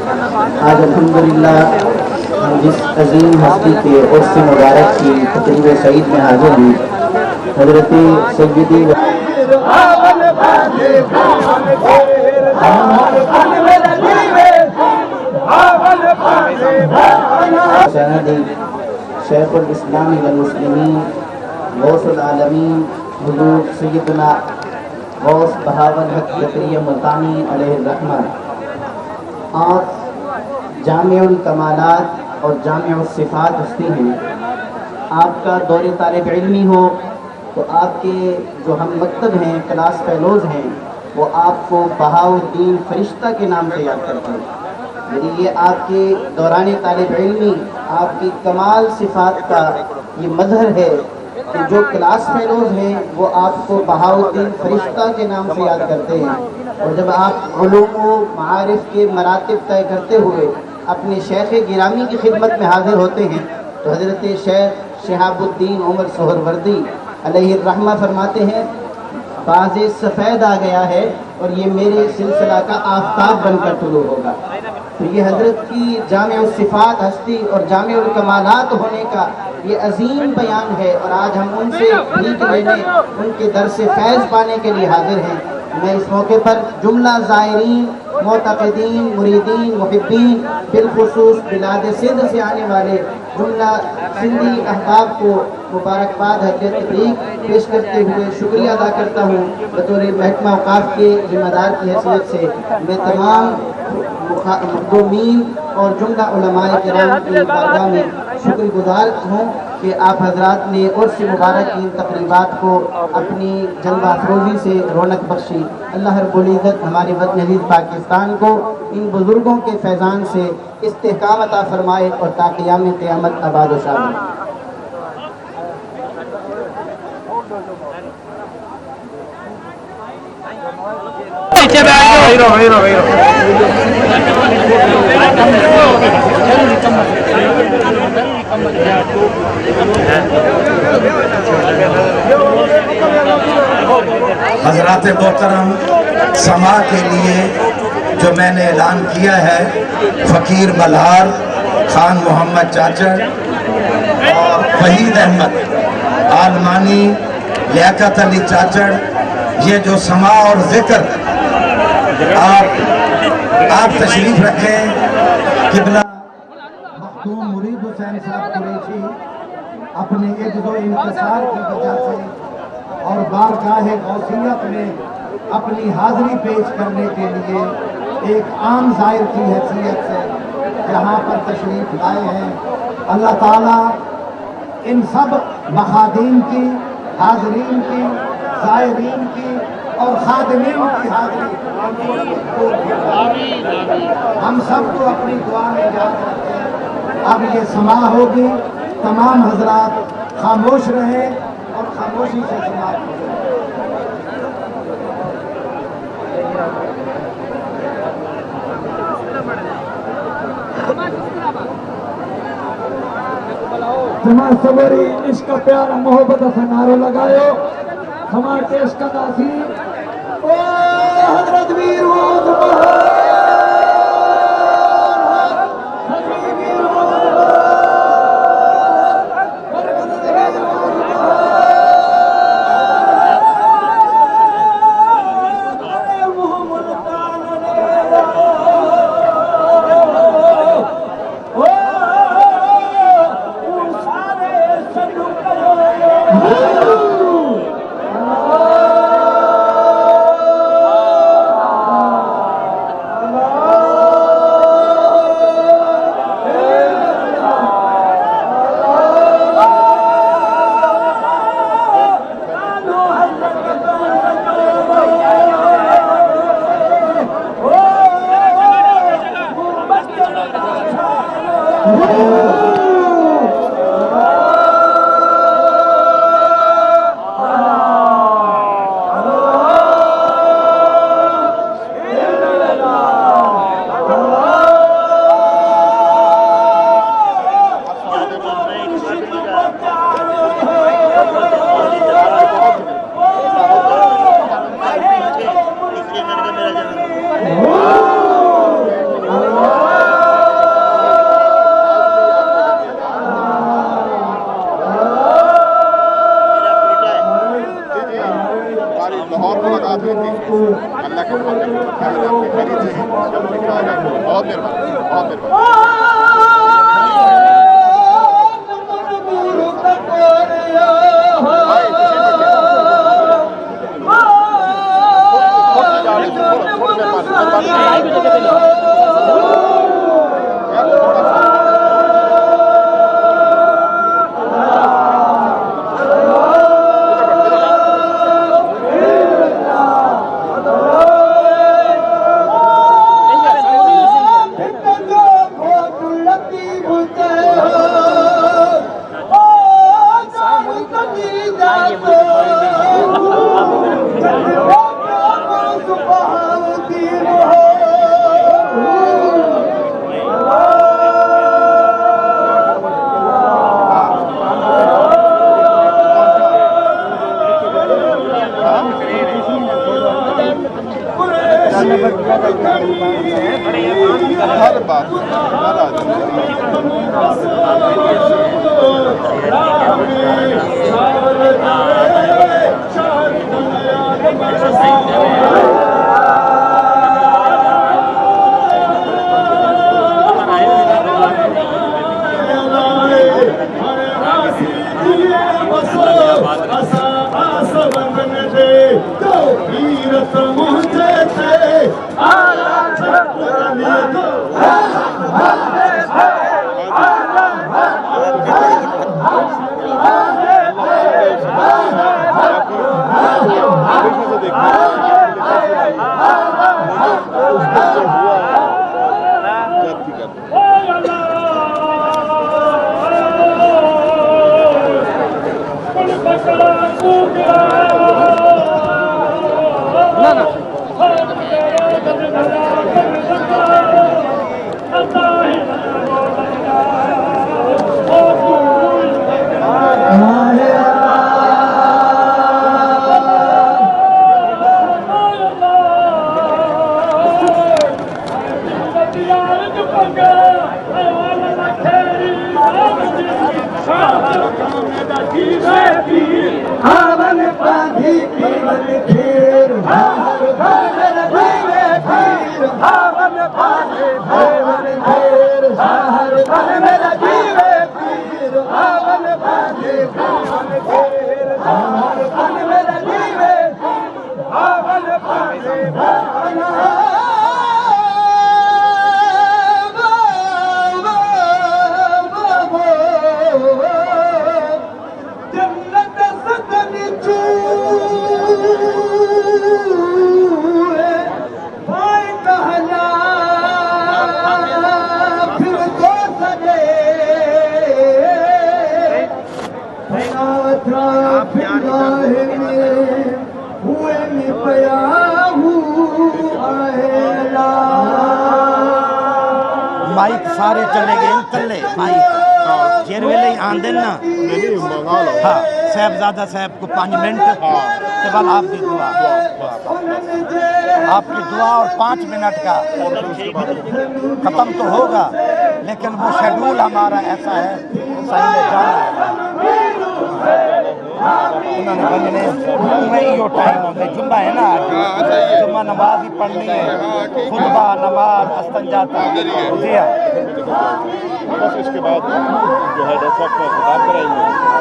आज अल्हम्दुलिल्लाह हम जिस अजीम हस्ती के उर्स मुबारक की तकरीब सईद में हाजिर हुई, हजरत सैयदी शेखुल इस्लाम वल मुस्लिमीन गौसुल आलमीन हुजूर सैयदना गौस बहावल हक ज़करिया मुल्तानी अलैहि रहमत आज जामिउल कमालात और जामिउल सिफात हस्ती हैं। आपका दौरे तालिब इल्मी हो तो आपके जो हम मकतब हैं, क्लास फेलोज़ हैं, वो आपको बहाउद्दीन फरिश्ता के नाम से याद करते हैं। यदि ये आपके दौरान तालिब इल्मी आपकी कमाल सिफात का ये मज़हर है कि जो क्लास फेलोज़ हैं वो आपको बहाउद्दीन फरिश्ता के नाम से याद करते हैं। और जब आप उलूम व मारिफ के मरातिब तय करते हुए अपने शेख गिरामी की खिदमत में हाजिर होते हैं तो हज़रत शेख शहाबुद्दीन उमर सोहरवर्दी अलैहि रहमा फरमाते हैं, बाज़े सफ़ेद आ गया है और ये मेरे सिलसिला का आफताब बनकर तुलू होगा। तो ये हज़रत की जामिउल सिफ़ात हस्ती और जामिउल कमालात होने का ये अजीम बयान है और आज हम उनसे भीख लेने, उनके दर से फैज़ पाने के लिए हाजिर हैं। मैं इस मौके पर जुमला ज़ायरीन, मोतक़दीन, मुरीदीन, मुहिब्बीन, बिलखुसूस बिलाद सिंध से आने वाले जुमला सिंधी अहबाब को मुबारकबाद हज़रत तबरीक पेश करते हुए शुक्रिया अदा करता हूँ। बतौर महकमा औक़ाफ़ के ज़िम्मेदार की हैसियत से मैं तमाम मुक़द्दमीन और जुमला उलमाए किराम की बारगाह में शुक्रगुज़ार हूँ कि आप हजरात ने उर्स मुबारक की तक़रीबात को अपनी जल्वा अफरोज़ी से रौनक बख्शी। अल्लाह रब्बुल इज़्ज़त हमारे वतन अज़ीज़ पाकिस्तान को इन बुज़ुर्गों के फैज़ान से इस्तेहकाम अता फ़रमाए और ता क़याम क़यामत आबाद व शाद। हज़रात मोहतरम, समा के लिए जो मैंने ऐलान किया है, फ़कीर मल्हार खान मोहम्मद चाचड़ और वहीद अहमद आलमानी लियाकत अली चाचड़, ये जो समा और ज़िक्र आप तशरीफ़ रखें। किबला मखदूम मुरीद हुसैन साहब कुरैशी अपने इज़्ज़ो इंतसार की वजह से और बारगाह गौसियत में अपनी हाज़िरी पेश करने के लिए एक आम ज़ायर की हैसियत से यहाँ पर तशरीफ़ लाए हैं। अल्लाह ताला इन सब मखादीम की, हाज़रीन की, ज़ायरीन की और खादिमीन की हाज़िरी हम सबको अपनी दुआ में याद रखें। अब ये समा होगी, तमाम हजरात खामोश रहें और खामोशी से समाप्त हो जाए। जमा सवेरी इश्क प्यार मोहब्बत से नारो लगायो। हमारे देश का दासी ओ हजरत वीर बहुत मेहरबानी, बहुत मेहरबानी। हर बात माइक सारे चले गए तले माइक जेर वेले आंदे ना हाँ साहबजादा साहब को 5 मिनट के बाद आपकी दुआ और 5 मिनट का खत्म तो होगा, लेकिन वो शेड्यूल हमारा ऐसा है सही में जाना है उन्होंने बंदने में यो टाइम होता जुम्मा है ना आज जुम्मा नमाज ही पढ़नी है, खुतबा नमाज अस्तंजा जी हाँ बस इसके बाद जो है डॉक्टर साहब को खिताब कराएंगे।